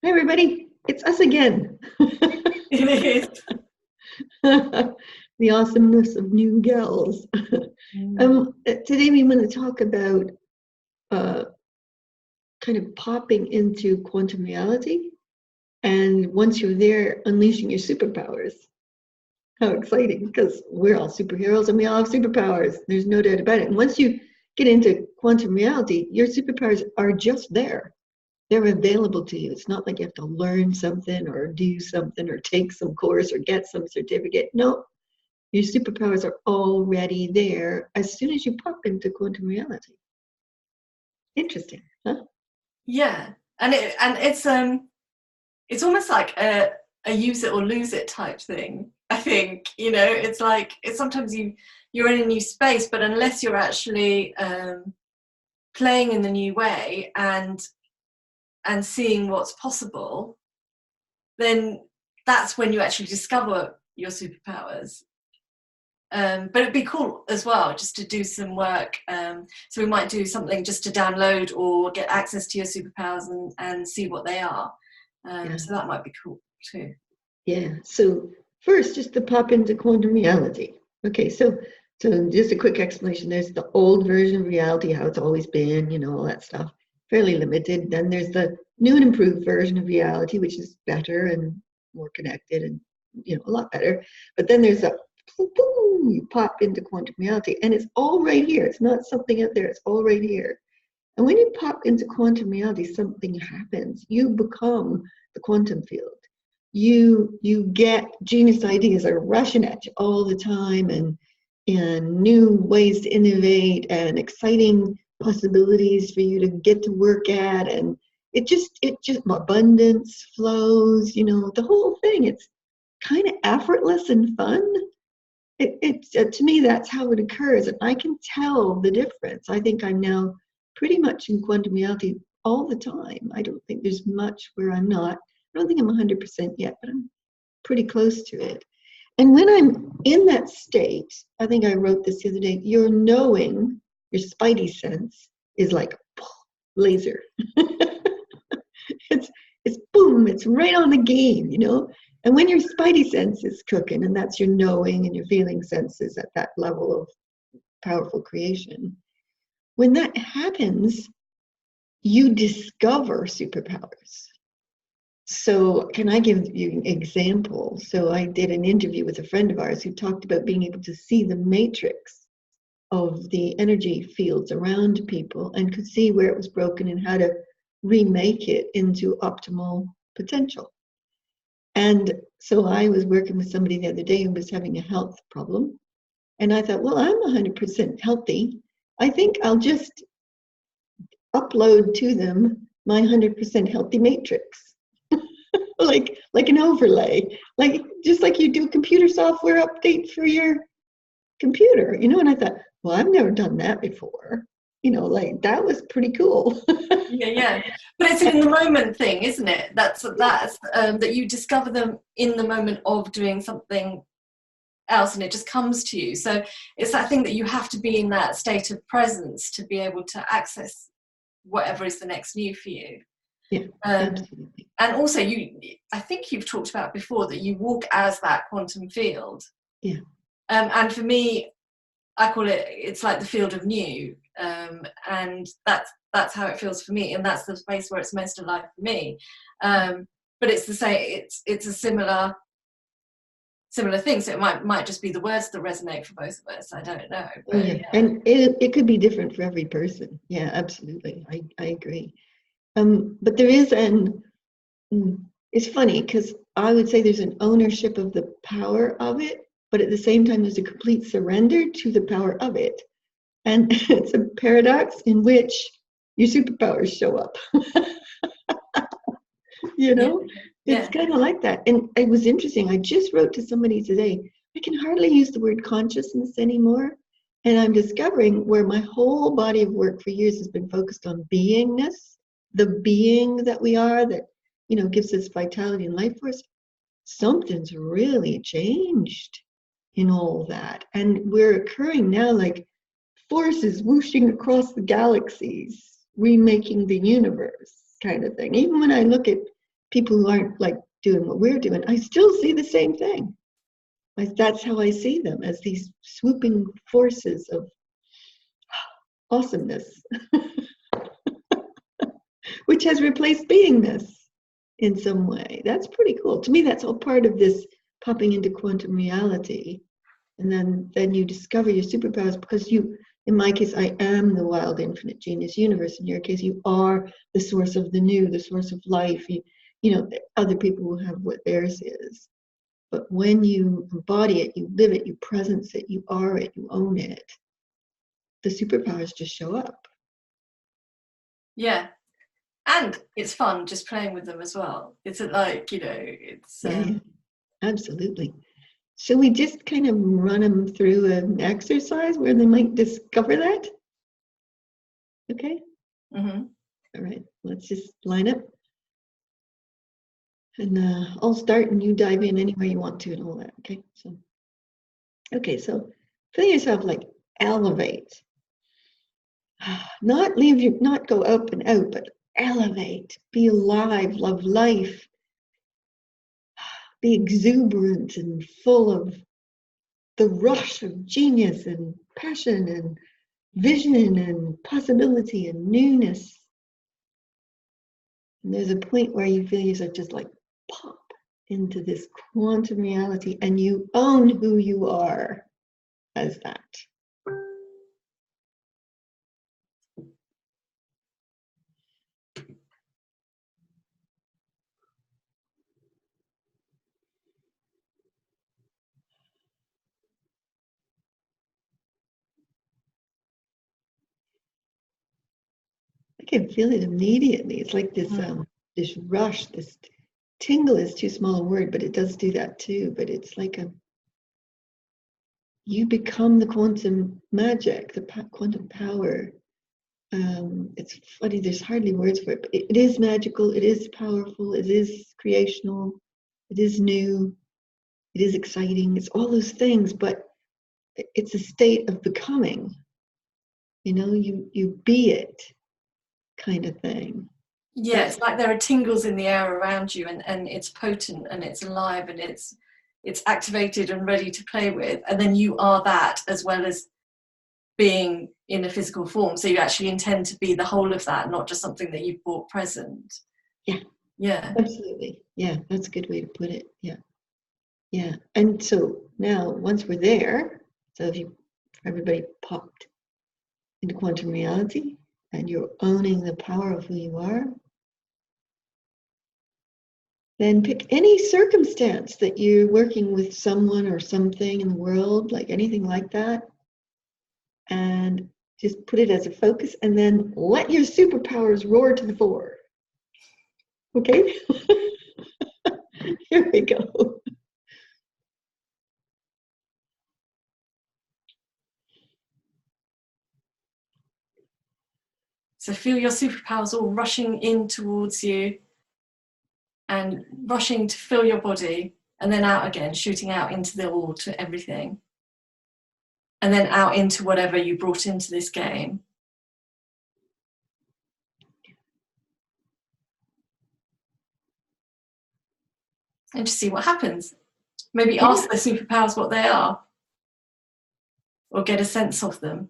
Hi, everybody. It's us again. It is. The awesomeness of new gals. Mm. Today, we want to talk about uh, kind of popping into quantum reality. And once you're there, unleashing your superpowers. How exciting, because we're all superheroes and we all have superpowers. There's no doubt about it. And once you get into quantum reality, your superpowers are just there. They're available to you. It's not like you have to learn something or do something or take some course or get some certificate. No, your superpowers are already there as soon as you pop into quantum reality. Interesting, huh? Yeah. And it's almost like a use it or lose it type thing. I think, it's like it's sometimes you're in a new space, but unless you're actually playing in the new way and seeing what's possible, then that's when you actually discover your superpowers. But it'd be cool as well just to do some work. So we might do something just to download or get access to your superpowers and see what they are. Yeah, So that might be cool too. yeah. So first, just to pop into quantum reality. Okay, so just a quick explanation. There's the old version of reality, how it's always been, all that stuff, fairly limited. Then there's the new and improved version of reality, which is better and more connected and a lot better. But then there's a boom, you pop into quantum reality, and it's all right here. It's not something out there. It's all right here. And when you pop into quantum reality, something happens. You become the quantum field. You get genius ideas are rushing at you all the time, and new ways to innovate and exciting possibilities for you to get to work at, and it just abundance flows, the whole thing. It's kind of effortless and fun. To me, that's how it occurs, and I can tell the difference. I think I'm now pretty much in quantum reality all the time. I don't think there's much where I'm not. I don't think I'm 100% yet, but I'm pretty close to it. And when I'm in that state, I think I wrote this the other day, your knowing, your spidey sense is like laser. it's it's boom, it's right on the game. And when your spidey sense is cooking, and that's your knowing and your feeling senses at that level of powerful creation, when that happens, you discover superpowers. So, can I give you an example? So, I did an interview with a friend of ours who talked about being able to see the matrix of the energy fields around people and could see where it was broken and how to remake it into optimal potential. And so I was working with somebody the other day who was having a health problem. And I thought, well, I'm 100% healthy. I think I'll just upload to them my 100% healthy matrix, like an overlay, like just like you do a computer software update for your computer. And I thought, well, I've never done that before. Like that was pretty cool. Yeah, yeah. But it's an in the moment thing, isn't it? That's that you discover them in the moment of doing something else, and it just comes to you. So it's that thing that you have to be in that state of presence to be able to access whatever is the next new for you. Yeah, Um, absolutely. and also, I think you've talked about before that you walk as that quantum field. Yeah. And for me, I call it's like the field of new, and that's how it feels for me, and that's the space where it's most alive for me. But it's the same. It's a similar thing. So it might just be the words that resonate for both of us. I don't know, Oh, but yeah. yeah. And it could be different for every person. Yeah, absolutely. I agree. But there is it's funny because I would say there's an ownership of the power of it, but at the same time, there's a complete surrender to the power of it. And it's a paradox in which your superpowers show up. you Yeah, know, it's yeah. kind of like that. And it was interesting. I just wrote to somebody today. I can hardly use the word consciousness anymore. And I'm discovering where my whole body of work for years has been focused on beingness, the being that we are that, gives us vitality and life force. Something's really changed in all that. And we're occurring now like forces whooshing across the galaxies, remaking the universe kind of thing. Even when I look at people who aren't like doing what we're doing, I still see the same thing. That's how I see them, as these swooping forces of awesomeness, which has replaced beingness in some way. That's pretty cool. To me, that's all part of this popping into quantum reality. And then you discover your superpowers, because you, in my case, I am the wild infinite genius universe. In your case, you are the source of the new, the source of life. You know, other people will have what theirs is. But when you embody it, you live it, you presence it, you are it, you own it, the superpowers just show up. Yeah. And it's fun just playing with them as well. It's like, you know, it's... Yeah, absolutely. Shall we just kind of run them through an exercise where they might discover that? Okay. Mm-hmm. All right, let's just line up. And I'll start and you dive in anywhere you want to and all that, okay? So feel yourself like elevate. Not go up and out, but elevate. Be alive, love life. Be exuberant and full of the rush of genius and passion and vision and possibility and newness. And there's a point where you feel yourself just like pop into this quantum reality, and you own who you are as that. I can feel it immediately. It's like this this rush, this tingle is too small a word, but it does do that too. But it's like you become the quantum magic, the quantum power. It's funny, there's hardly words for it, but it is magical, it is powerful, it is creational, it is new, it is exciting, it's all those things, but it's a state of becoming. You know, you be it kind of thing. Yeah, it's like there are tingles in the air around you, and it's potent and it's alive and it's activated and ready to play with, and then you are that as well as being in a physical form. So you actually intend to be the whole of that, not just something that you've brought present. Yeah, Absolutely. Yeah, that's a good way to put it. Yeah. And so now, once we're there, so if everybody popped into quantum reality and you're owning the power of who you are, then pick any circumstance that you're working with someone or something in the world, like anything like that, and just put it as a focus, and then let your superpowers roar to the fore. Okay? Here we go. so feel your superpowers all rushing in towards you and rushing to fill your body, and then out again, shooting out into the all, to everything, and then out into whatever you brought into this game. And just see what happens. Maybe ask the superpowers what they are, or get a sense of them.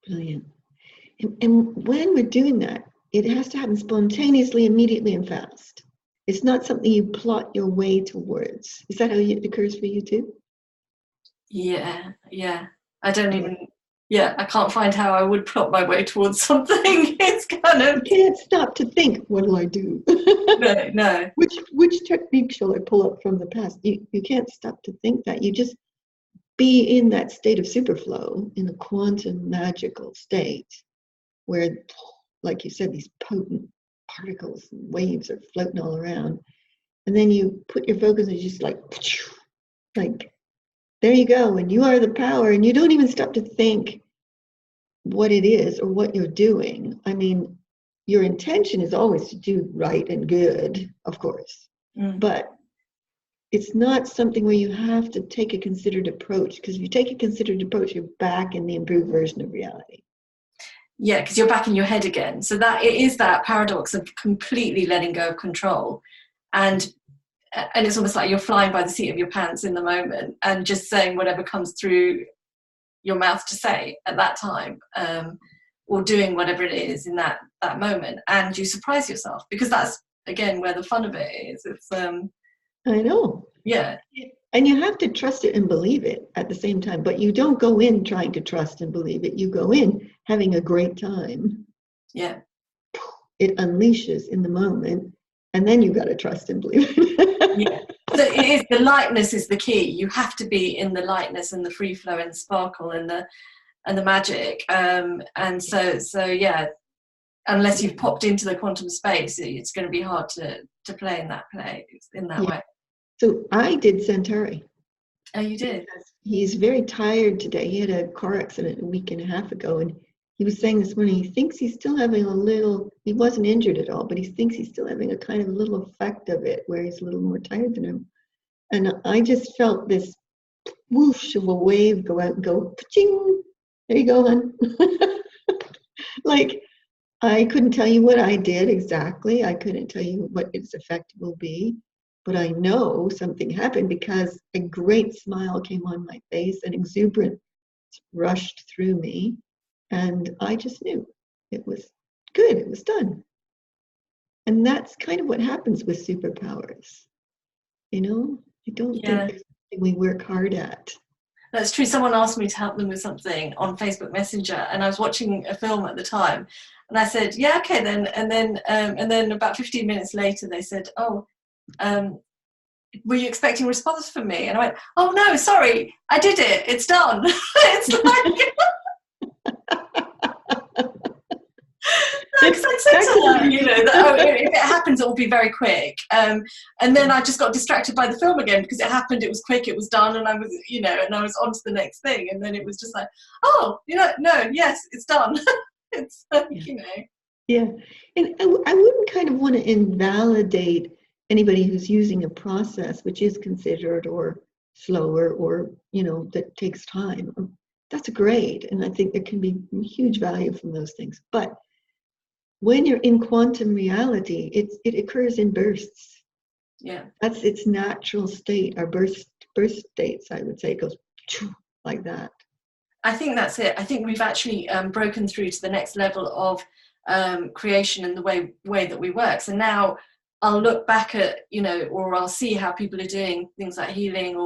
Brilliant. And when we're doing that, it has to happen spontaneously, immediately, and fast. It's not something you plot your way towards. Is that how it occurs for you too? Yeah. I don't even, I can't find how I would plot my way towards something. It's kind of... You can't stop to think, what do I do? No. Which technique shall I pull up from the past? You can't stop to think that. You just be in that state of superflow, in a quantum magical state where, like you said, these potent particles and waves are floating all around. And then you put your focus and just like there you go, and you are the power, and you don't even stop to think what it is or what you're doing. I mean, your intention is always to do right and good, of course, but it's not something where you have to take a considered approach, because if you take a considered approach, you're back in the improved version of reality. Yeah, because you're back in your head again. So that it is that paradox of completely letting go of control, and it's almost like you're flying by the seat of your pants in the moment and just saying whatever comes through your mouth to say at that time, or doing whatever it is in that moment, and you surprise yourself, because that's again where the fun of it is. It's I know. Yeah. And you have to trust it and believe it at the same time, but you don't go in trying to trust and believe it. You go in having a great time. Yeah. It unleashes in the moment, and then you got to trust and believe it. Yeah. So it is, the lightness is the key. You have to be in the lightness and the free flow and sparkle and the magic. And so yeah, unless you've popped into the quantum space, it's going to be hard to play in that way. So I did Centauri. Oh, you did? He's very tired today. He had a car accident a week and a half ago, and he was saying this morning he thinks he's still having a little, he wasn't injured at all, but he thinks he's still having a kind of little effect of it where he's a little more tired than him. And I just felt this whoosh of a wave go out and go, pa-ching, there you go, hon. Like, I couldn't tell you what I did exactly. I couldn't tell you what its effect will be. But I know something happened because a great smile came on my face and exuberance rushed through me. And I just knew it was good. It was done. And that's kind of what happens with superpowers. You know, I don't think there's something we work hard at. That's true. Someone asked me to help them with something on Facebook Messenger, and I was watching a film at the time. And I said, yeah, okay then. And then about 15 minutes later, they said, oh, were you expecting a response from me? And I went, oh no, sorry, I did it. It's done. It's like, because I said to her, you know, that if it happens, it will be very quick. And then I just got distracted by the film again because it happened. It was quick. It was done, and I was, you know, and I was on to the next thing. And then it was just like, oh, you know, no, yes, it's done. It's you know. Yeah, and I wouldn't kind of want to invalidate anybody who's using a process which is considered or slower or, you know, that takes time. That's great, and I think there can be huge value from those things. But when you're in quantum reality, it occurs in bursts. Yeah, that's its natural state. Our birth states, I would say, it goes like that. I think that's it. I think we've actually broken through to the next level of creation and the way that we work. So now I'll look back at, you know, or I'll see how people are doing things like healing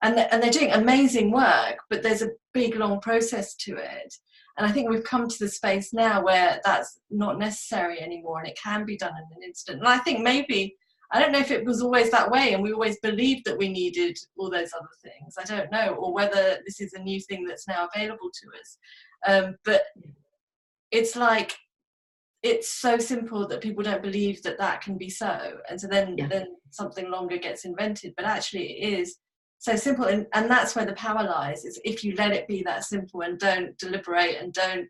and they're doing amazing work, but there's a big, long process to it. And I think we've come to the space now where that's not necessary anymore, and it can be done in an instant. And I think maybe, I don't know if it was always that way and we always believed that we needed all those other things. I don't know, or whether this is a new thing that's now available to us. But it's like, it's so simple that people don't believe that can be so. And so then something longer gets invented, but actually it is so simple. And that's where the power lies, is if you let it be that simple and don't deliberate and don't,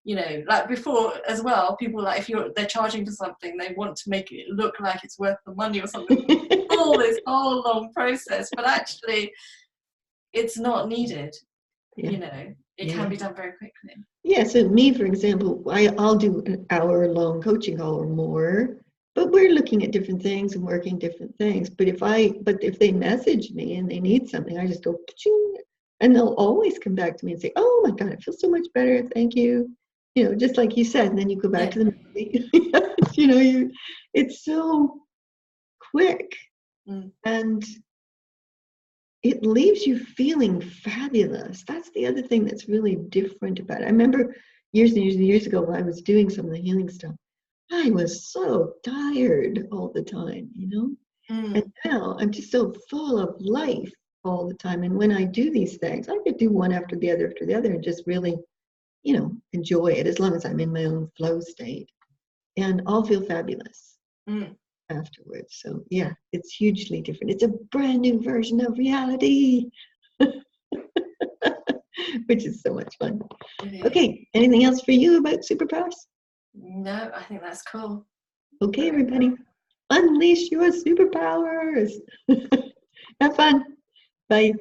you know, like before as well, people like, if they're charging for something, they want to make it look like it's worth the money or something. All this whole long process, but actually it's not needed. You know, it can be done very quickly. Yeah, so me, for example, I'll do an hour-long coaching call or more, but we're looking at different things and working different things. But if they message me and they need something, I just go, and they'll always come back to me and say, oh my God, it feels so much better. Thank you. You know, just like you said, and then you go back to the movie. You know, it's so quick. And it leaves you feeling fabulous. That's the other thing that's really different about it. I remember years and years and years ago when I was doing some of the healing stuff, I was so tired all the time, you know? And now I'm just so full of life all the time. And when I do these things, I could do one after the other and just really, you know, enjoy it as long as I'm in my own flow state. And I'll feel fabulous afterwards. So yeah, it's hugely different. It's a brand new version of reality, which is so much fun. Okay, anything else for you about superpowers? No, I think that's cool. Okay, everybody, unleash your superpowers. Have fun. Bye.